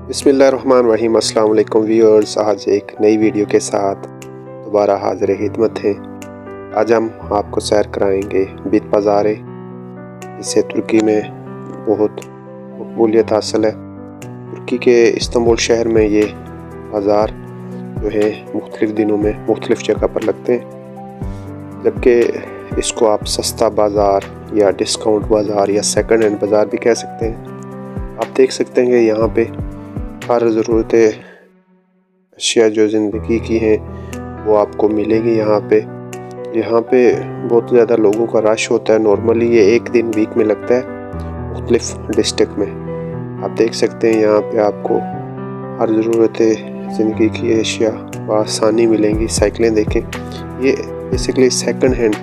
बिस्मिल्लाहिर्रहमानिर्रहीम। अस्सलाम वालेकुम व्यूअर्स, आज एक नई वीडियो के साथ दोबारा हाज़िर खिदमत हैं। आज हम आपको सैर कराएंगे बित बाज़ार, जिससे तुर्की में बहुत मकबूलियत हासिल है। तुर्की के इस्तांबुल शहर में ये बाज़ार जो है मुख्तलिफ़ दिनों में मुख्तलिफ़ जगह पर लगते हैं, जबकि इसको आप सस्ता बाज़ार या डिस्काउंट बाज़ार या सेकंड हैंड बाज़ार भी कह सकते हैं। आप देख सकते हैं कि यहाँ पे हर ज़रूरत अशिया जो ज़िंदगी की हैं वो आपको मिलेगी। यहाँ पे बहुत ज़्यादा लोगों का रश होता है। नॉर्मली ये एक दिन वीक में लगता है मुख्तलिफ़ डिस्ट्रिक्ट में। आप देख सकते हैं यहाँ पे आपको हर ज़रूरत ज़िंदगी की अशिया आसानी मिलेंगी। साइकिलें देखें, ये बेसिकली सेकंड हैंड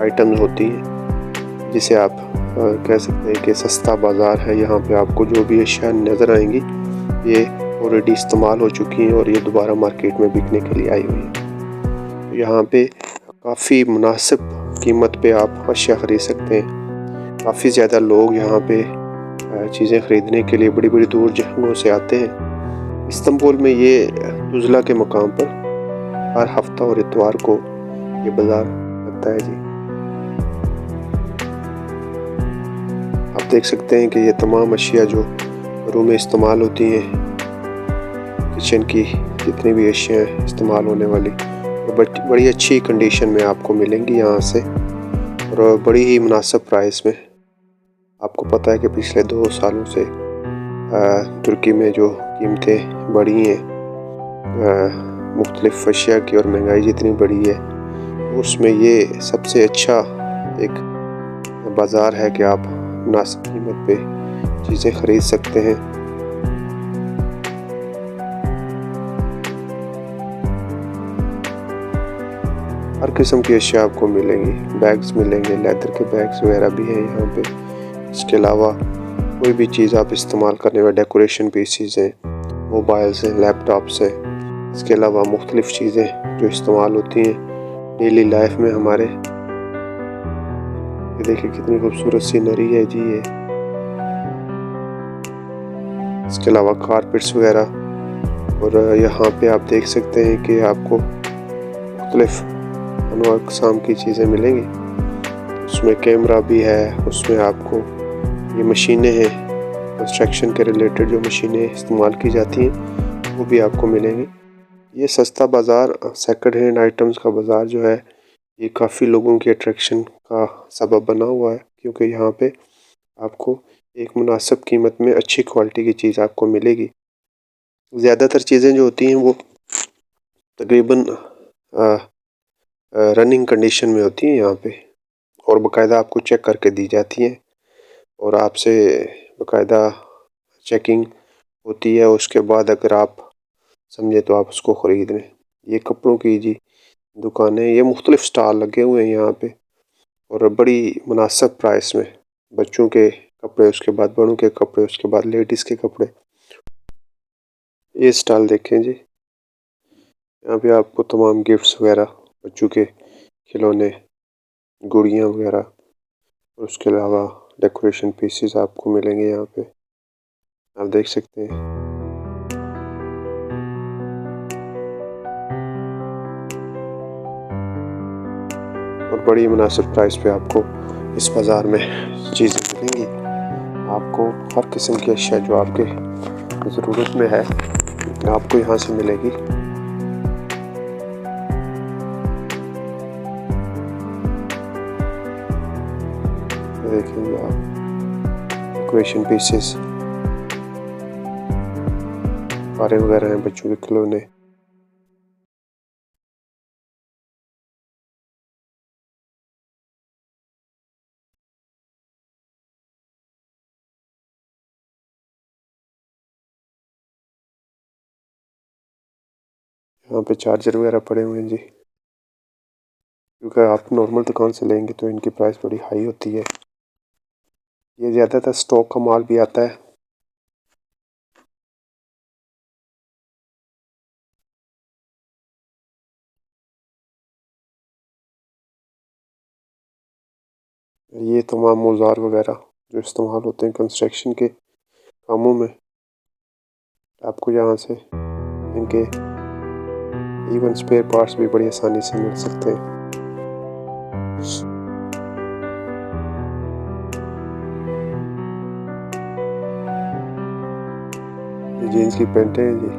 आइटम्स होती हैं, जिसे आप कह सकते हैं कि सस्ता बाज़ार है। यहाँ पे आपको जो भी अशिया नज़र आएंगी ये ऑलरेडी इस्तेमाल हो चुकी हैं और ये दोबारा मार्केट में बिकने के लिए आई हुई हैं। तो यहाँ पे काफ़ी मुनासिब कीमत पे आप अशिया ख़रीद सकते हैं। काफ़ी ज़्यादा लोग यहाँ पे चीज़ें ख़रीदने के लिए बड़ी बड़ी दूर जगहों से आते हैं। इस्तांबुल में ये तुज़ला के मकाम पर हर हफ्ता और इतवार को ये बाज़ार लगता है जी। आप देख सकते हैं कि ये तमाम अशिया जो घरों में इस्तेमाल होती हैं, किचन की जितनी भी अशिया इस्तेमाल होने वाली, तो बड़ी अच्छी कंडीशन में आपको मिलेंगी यहाँ से और बड़ी ही मुनासिब प्राइस में। आपको पता है कि पिछले 2 सालों से तुर्की में जो कीमतें बढ़ी हैं मुख्तलिफ़ अशिया की और महंगाई जितनी बढ़ी है, उसमें ये सबसे अच्छा एक बाज़ार है कि आप मुनासिब कीमत पे चीज़ें ख़रीद सकते हैं। हर किस्म की अशिया आपको मिलेंगी। बैग्स मिलेंगे, लेदर के बैग्स वगैरह भी हैं यहाँ पे। इसके अलावा कोई भी चीज़ आप इस्तेमाल करने वाले डेकोरेशन पीसीज हैं, मोबाइल्स हैं, लैपटॉप्स हैं। इसके अलावा मुख्तलिफ़ चीज़ें जो इस्तेमाल होती हैं डेली लाइफ में हमारे। ये देखिए कितनी खूबसूरत सीनरी है जी ये। इसके अलावा कारपेट्स वगैरह, और यहाँ पे आप देख सकते हैं कि आपको मुख्तलिफ़ अनवा अक़साम की चीज़ें मिलेंगी। उसमें कैमरा भी है, उसमें आपको ये मशीनें हैं, कंस्ट्रक्शन के रिलेटेड जो मशीनें इस्तेमाल की जाती हैं वो भी आपको मिलेंगी। ये सस्ता बाज़ार, सेकंड हैंड आइटम्स का बाज़ार जो है, ये काफ़ी लोगों की अट्रैक्शन का सबब बना हुआ है, क्योंकि यहाँ पे आपको एक मुनासिब कीमत में अच्छी क्वालिटी की चीज़ आपको मिलेगी। ज़्यादातर चीज़ें जो होती हैं वो तकरीबन रनिंग कंडीशन में होती हैं यहाँ पे, और बाकायदा आपको चेक करके दी जाती हैं और आपसे बाकायदा चेकिंग होती है। उसके बाद अगर आप समझे तो आप उसको ख़रीद लें। ये कपड़ों की जी दुकानें, ये मुख्तलिफ़ स्टॉल लगे हुए हैं यहाँ पे और बड़ी मुनासिब प्राइस में। बच्चों के कपड़े, उसके बाद बड़ों के कपड़े, उसके बाद लेडीज़ के कपड़े। ये स्टॉल देखें जी, यहाँ पे आपको तमाम गिफ्ट्स वगैरह, बच्चों के खिलौने, गुड़ियाँ वगैरह, और उसके अलावा डेकोरेशन पीसेस आपको मिलेंगे यहाँ पे। आप देख सकते हैं। और बड़ी मुनासिब प्राइस पे आपको इस बाज़ार में चीज़ें मिलेंगी। आपको हर किस्म की अशिया जो आपके ज़रूरत में है आपको यहाँ से मिलेगी। देखिए आप डेकोरेशन पीसेस, कारें वगैरह हैं, बच्चों के खिलौने। यहाँ पे चार्जर वगैरह पड़े हुए हैं जी, क्योंकि आप नॉर्मल दुकान से लेंगे तो इनकी प्राइस बड़ी हाई होती है। ये ज़्यादातर स्टॉक का माल भी आता है। ये तमाम औज़ार वगैरह जो इस्तेमाल होते हैं कंस्ट्रक्शन के कामों में। आपको यहाँ से इनके इवन स्पेयर पार्ट्स भी बड़ी आसानी से मिल सकते हैं। ये जीन्स की पैंटें हैं जी,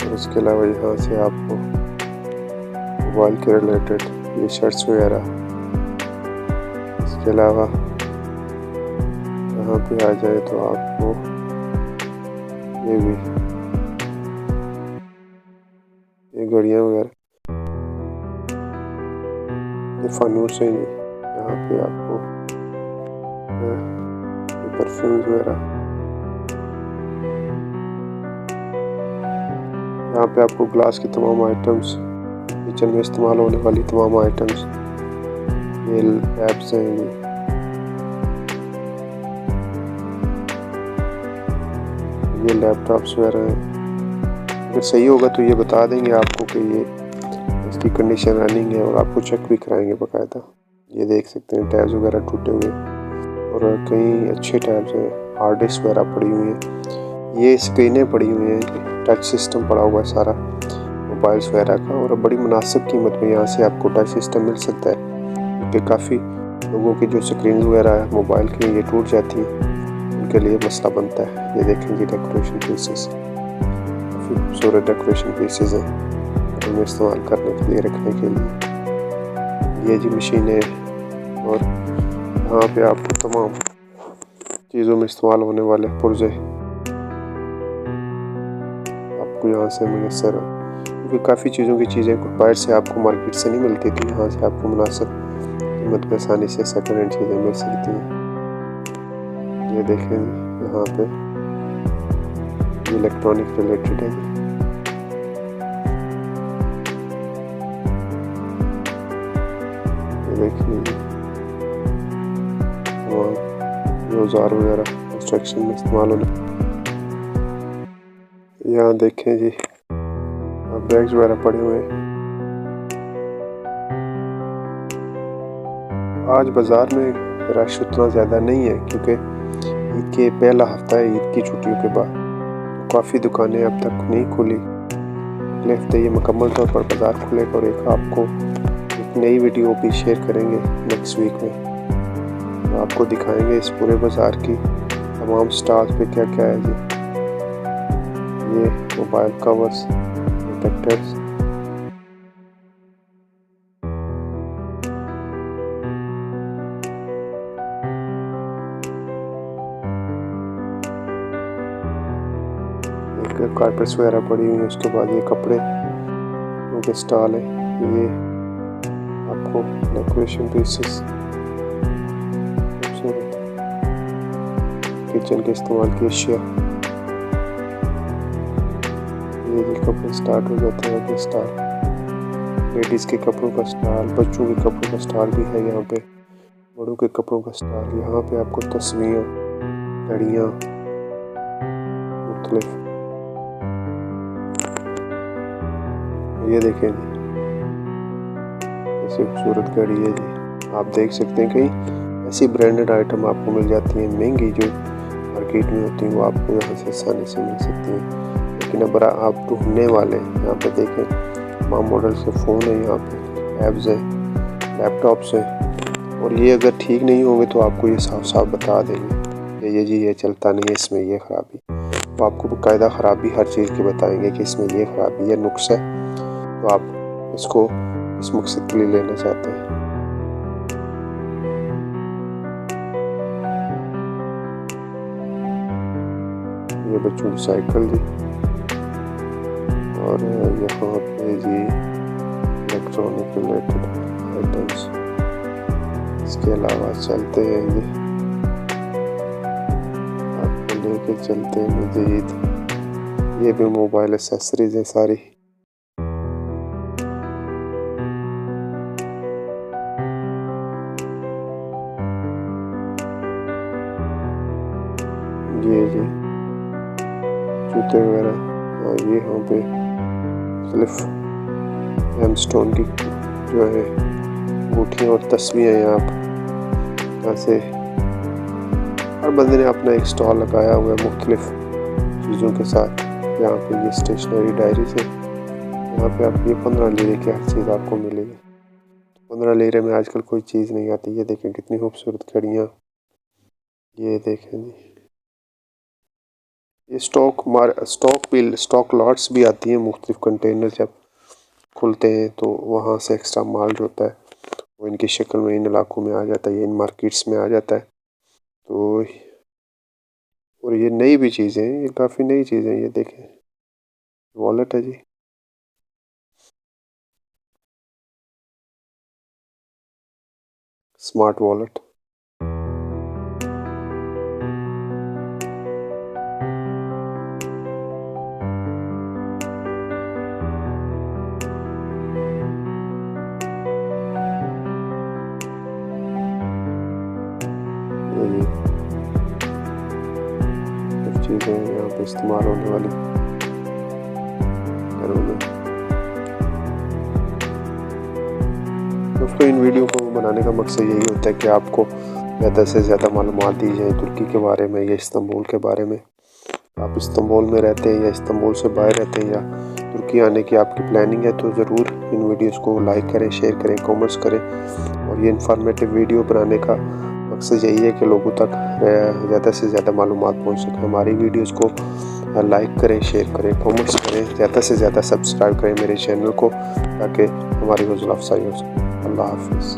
और इसके अलावा यहाँ से आपको मोबाइल के रिलेटेड ये शर्ट्स वगैरह। इसके अलावा यहाँ पे आ जाए तो आपको ये भी ये घड़ियाँ वगैरह, ये फानूस हैं जी। यहाँ पे आपको ये परफ्यूम्स वगैरह, यहाँ पे आपको ग्लास की तमाम आइटम्स, किचन में इस्तेमाल होने वाली तमाम आइटम्स, ये टैब्स हैं जी। ये लैपटॉप्स वगैरह हैं। अगर सही होगा तो ये बता देंगे आपको कि ये इसकी कंडीशन रनिंग है, और आपको चेक भी कराएंगे बाकायदा। ये देख सकते हैं टैब्स वगैरह टूटे हुए, और कई अच्छे टैब्स हैं। हार्ड डिस्क वगैरह पड़ी हुई हैं, ये स्क्रीनें पड़ी हुई हैं, टच सिस्टम पड़ा हुआ है सारा मोबाइल्स वगैरह का, और बड़ी मुनासिब कीमत में यहाँ से आपको टच सिस्टम मिल सकता है। क्योंकि काफ़ी लोगों की जो स्क्रीन वगैरह है मोबाइल की ये टूट जाती हैं, उनके लिए मसला बनता है। ये देखेंगे डेकोरेशन पीसेस, काफ़ी खूबसूरत डेकोरेशन पीसेस हैं उनमें इस्तेमाल करने के लिए, रखने के लिए। ये जी मशीन है, और यहाँ पे आपको तमाम चीज़ों में इस्तेमाल होने वाले पुर्जे आपको यहाँ से मुयसर है। क्योंकि काफ़ी चीज़ों की चीज़ें बाहर से आपको मार्केट से नहीं मिलती थी, यहाँ से आपको मुनासिब कीमत में आसानी से सेकेंड हैंड चीज़ें मिल सकती हैं। ये देखें यहाँ पे ये इलेक्ट्रॉनिक रिलेटेड है। ये देखिए ये औजार वगैरह कंस्ट्रक्शन में इस्तेमाल होने। यहाँ देखें जी बैग्स वगैरह पड़े हुए हैं। आज बाज़ार में रश उतना ज़्यादा नहीं है, क्योंकि ईद के पहला हफ्ता है, ईद की छुट्टियों के बाद। तो काफ़ी दुकानें अब तक नहीं खुली। अगले हफ्ते ये मुकम्मल तौर पर बाज़ार खुलेगा, और एक आपको एक नई वीडियो भी शेयर करेंगे नेक्स्ट वीक में। तो आपको दिखाएंगे इस पूरे बाज़ार की तमाम स्टॉल्स पे क्या क्या है जी। ये मोबाइल कवर्स, प्रोटेक्टर्स, कारपेट्स वगैरह पड़ी हुई है। उसके बाद ये कपड़े उनके स्टॉल है। ये आपको डेकोरेशन पीसेस, खूबसूरत किचन के इस्तेमाल की अशिया। ये भी कपड़े स्टार्ट हो जाते हैं। ये स्टॉल लेडीज़ के कपड़ों का स्टॉल, बच्चों के कपड़ों का स्टॉल भी है यहाँ पे, बड़ों के कपड़ों का स्टॉल। यहाँ पे आपको तस्वीरें, घड़ियाँ, मुख्तलिफ। ये देखें जी ऐसी खूबसूरत घड़ी है जी। आप देख सकते हैं कहीं ऐसी ब्रांडेड आइटम आपको मिल जाती हैं, महंगी जो मार्केट में होती हैं वो आपको यहाँ से आसानी से मिल सकती हैं। लेकिन अब आप ढूंढने वाले हैं, यहाँ पे देखें तमाम मॉडल से फ़ोन है, यहाँ पे टैब्स हैं, लैपटॉप्स हैं, और ये अगर ठीक नहीं होंगे तो आपको ये साफ साफ बता देंगे कि ये जी ये चलता नहीं है, इसमें ये ख़राबी। तो आपको बाकायदा ख़राबी हर चीज़ की बताएंगे कि इसमें ये ख़राबी, ये नुक्स है, तो आप इसको इस मकसद के लिए लेना चाहते हैं। ये बच्चों की साइकिल जी, और यहाँ पे जी इलेक्ट्रॉनिक रिलेटेड आइटम्स। इसके अलावा चलते हैं जी, आपको लेके चलते हैं मज़ीद। ये भी मोबाइल एसेसरीज है सारी। ये जी जूते वगैरह, और ये यहाँ पे मुख्तलिफ हेमस्टोन की जो है अंगूठियाँ और तस्वीरें हैं। आप यहाँ से हर बंदे ने अपना एक स्टॉल लगाया हुआ है मुख्तलिफ चीज़ों के साथ। यहाँ पे ये स्टेशनरी डायरी है। यहाँ पे आप ये 15 लीरे की हर चीज़ आपको मिलेगी। 15 लीरे में आजकल कोई चीज़ नहीं आती। ये देखें कितनी खूबसूरत घड़ियाँ, ये देखें जी। ये स्टॉक लॉट्स भी आती हैं, मुख्तलिफ कंटेनर जब खुलते हैं तो वहाँ से एक्स्ट्रा माल जो होता है वो इनकी शक्ल में इन इलाकों में आ जाता है, इन मार्केट्स में आ जाता है। तो और ये नई भी चीज़ें हैं, ये काफ़ी नई चीज़ें हैं। ये देखें वॉलेट है जी, स्मार्ट वॉलेट। ये चीज़ें यहाँ पे इस्तेमाल होने वाली घरों में। दोस्तों इन वीडियो को बनाने का मकसद यही होता है कि आपको ज़्यादा से ज़्यादा मालूमात दी जाए तुर्की के बारे में या इस्तांबुल के बारे में। आप इस्तांबुल में रहते हैं या इस्तांबुल से बाहर रहते हैं या तुर्की आने की आपकी प्लानिंग है तो ज़रूर इन वीडियोस को लाइक करें, शेयर करें, कमेंट्स करें। और ये इन्फॉर्मेटिव वीडियो बनाने का मकसद यही है कि लोगों तक ज़्यादा से ज़्यादा मालूमात पहुँच सके। हमारी वीडियोज़ को लाइक करें, शेयर करें, कमेंट्स करें, ज़्यादा से ज़्यादा सब्सक्राइब करें मेरे चैनल को ताकि हमारी हौसला अफजाई हो सके। अल्लाह हाफ़िज़।